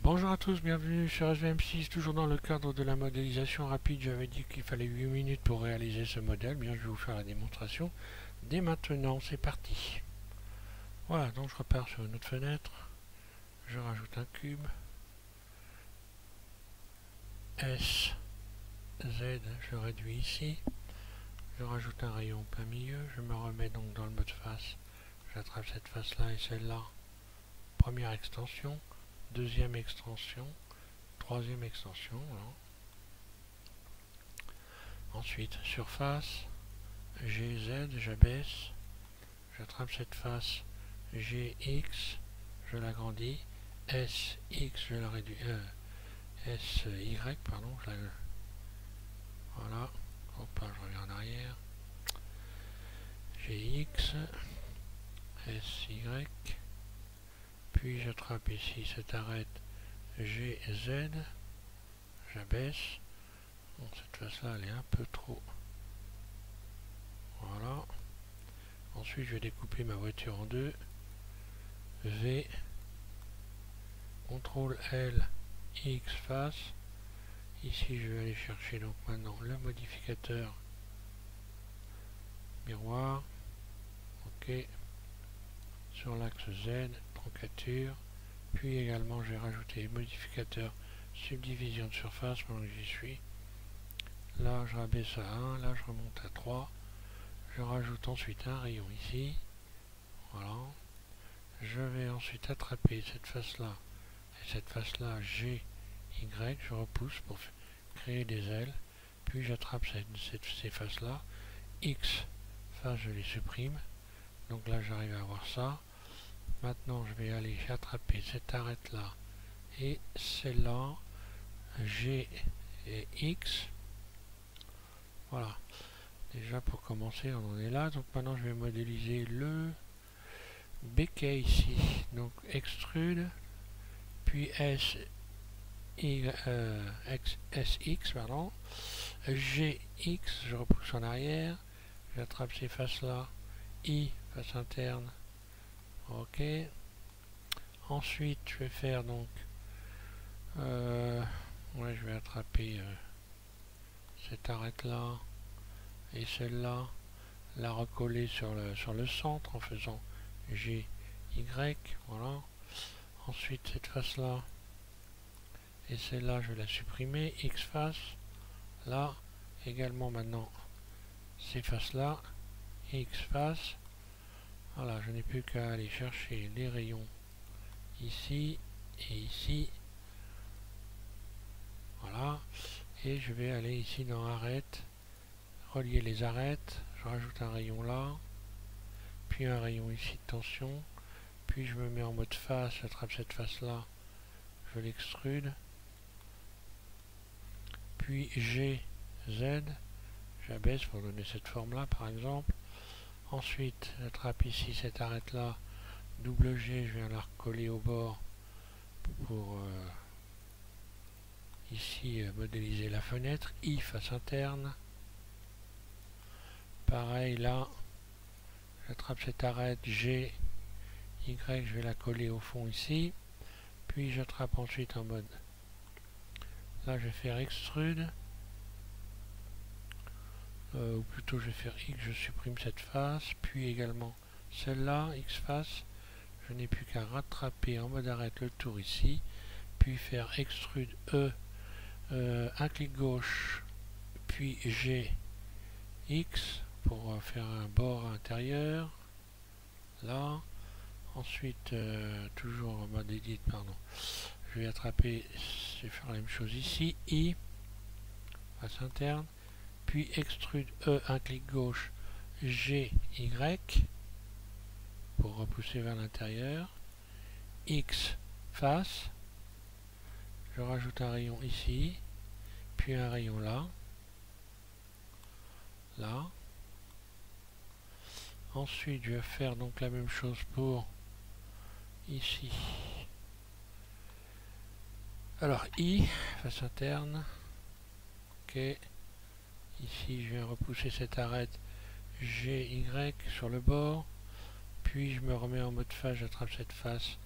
Bonjour à tous, bienvenue sur SVM6, toujours dans le cadre de la modélisation rapide. J'avais dit qu'il fallait 8 minutes pour réaliser ce modèle. Bien, je vais vous faire la démonstration dès maintenant. C'est parti. Voilà, donc je repars sur une autre fenêtre. Je rajoute un cube. S, Z, je réduis ici. Je rajoute un rayon au plein milieu. Je me remets donc dans le mode face. J'attrape cette face-là et celle-là. Première extension. Deuxième extension. Troisième extension. Voilà. Ensuite, surface, GZ, j'abaisse, j'attrape cette face, GX, je l'agrandis, SX, je la réduis, SY, pardon, voilà, hop là, je reviens en arrière, GX, SY, puis j'attrape ici cette arête, GZ, j'abaisse, bon, cette face-là, elle est un peu trop, voilà. Ensuite, je vais découper ma voiture en deux. V, CTRL L, X face. Ici, je vais aller chercher donc maintenant le modificateur miroir. OK. Sur l'axe Z, troncature. Puis également, je vais rajouter le modificateur subdivision de surface pendant que j'y suis. Là, je rabaisse à 1. Là, je remonte à 3. Je rajoute ensuite un rayon ici. Voilà. Je vais ensuite attraper cette face-là et cette face-là G, Y. Je repousse pour créer des ailes. Puis j'attrape ces faces-là. X, face, je les supprime. Donc là, j'arrive à avoir ça. Maintenant, je vais aller attraper cette arête-là et celle-là, G et X. Voilà. Déjà, pour commencer, on en est là. Donc maintenant, je vais modéliser le béquet ici. Donc extrude, puis SX, pardon, GX, je repousse en arrière, j'attrape ces faces là, I, face interne, ok. Ensuite, je vais faire donc, ouais, je vais attraper cette arête là et celle-là, la recoller sur le centre en faisant GY, voilà. Ensuite, cette face là et celle-là, je vais la supprimer, X face, là, également maintenant, ces faces là, X face, voilà, je n'ai plus qu'à aller chercher les rayons ici et ici, voilà, et je vais aller ici dans arête, relier les arêtes, je rajoute un rayon là, puis un rayon ici de tension, puis je me mets en mode face, j'attrape cette face là, je l'extrude, puis G, Z, j'abaisse pour donner cette forme là par exemple. Ensuite, j'attrape ici cette arête là, double G, je viens la recoller au bord pour ici modéliser la fenêtre, I face interne. Pareil là, j'attrape cette arête G, Y, je vais la coller au fond ici. Puis j'attrape ensuite en mode, là je vais faire extrude. Ou plutôt je vais faire X, je supprime cette face, puis également celle-là, X face, je n'ai plus qu'à rattraper en mode arrête le tour ici, puis faire extrude E, un clic gauche, puis G, X, pour faire un bord intérieur, là, ensuite, toujours en mode edit, pardon, je vais attraper, je vais faire la même chose ici, I, face interne, puis extrude E, un clic gauche, G, Y, pour repousser vers l'intérieur, X, face, je rajoute un rayon ici, puis un rayon là, là. Ensuite, je vais faire donc la même chose pour ici. Alors, I, face interne, ok. Ici, je viens repousser cette arête GY sur le bord, puis je me remets en mode face, j'attrape cette face,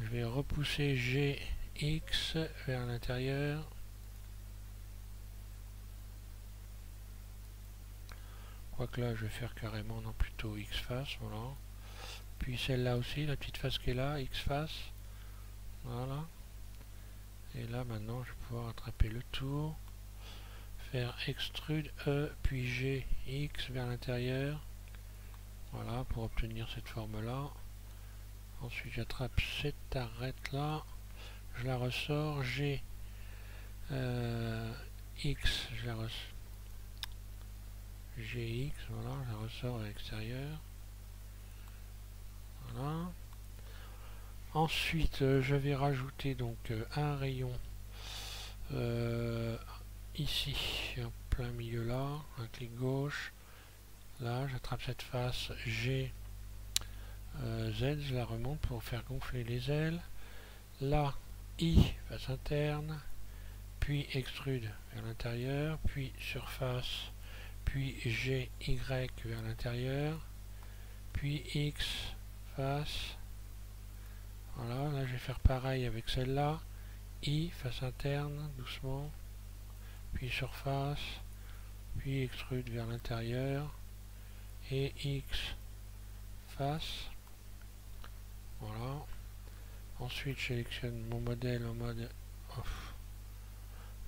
je vais repousser X vers l'intérieur. Quoique là je vais faire carrément, non, plutôt X face, voilà. Puis celle-là aussi, la petite face qui est là, X face. Voilà. Et là maintenant je vais pouvoir attraper le tour. Faire extrude E puis G, X vers l'intérieur. Voilà, pour obtenir cette forme-là. Ensuite j'attrape cette arête là. Je la ressors, G, X, je la ressors. GX, voilà, je la ressors à l'extérieur. Voilà. Ensuite, je vais rajouter donc un rayon ici, en plein milieu là, un clic gauche. Là, j'attrape cette face G, Z, je la remonte pour faire gonfler les ailes. Là, I, face interne, puis extrude vers l'intérieur, puis surface, puis G, Y vers l'intérieur, puis X, face. Voilà, là je vais faire pareil avec celle-là. I, face interne, doucement, puis surface, puis extrude vers l'intérieur, et X, face. Voilà. Ensuite, je sélectionne mon modèle en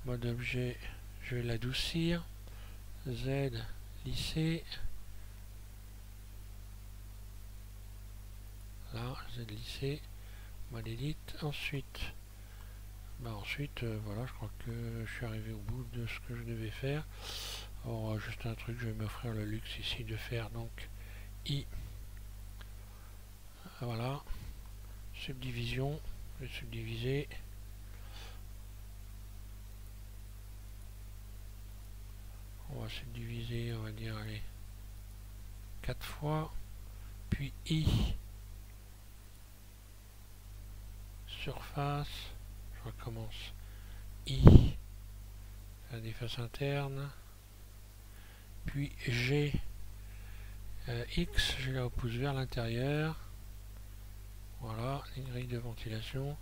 mode objet, je vais l'adoucir. Z, lisser. Là, Z lisser. Mode edit. Ensuite, voilà, je crois que je suis arrivé au bout de ce que je devais faire. Alors, juste un truc, je vais m'offrir le luxe ici de faire donc I. Voilà. Subdivision. Je vais subdiviser. On va subdiviser, on va dire, allez, 4 fois. Puis I. Surface. Je recommence. I. Faire des faces internes. Puis G. X, je la repousse vers l'intérieur. Voilà, une grille de ventilation.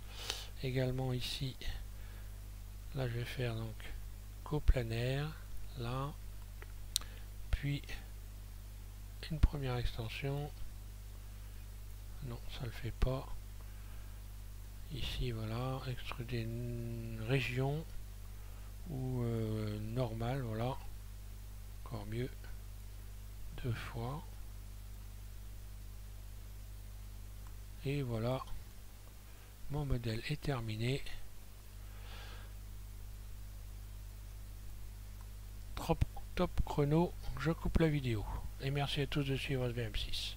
Également ici, là je vais faire donc coplanaire, là, puis une première extension. Non, ça le fait pas. Ici, voilà, extruder une région ou normale, voilà, encore mieux, 2 fois. Et voilà, mon modèle est terminé. Top chrono, je coupe la vidéo. Et merci à tous de suivre VM6.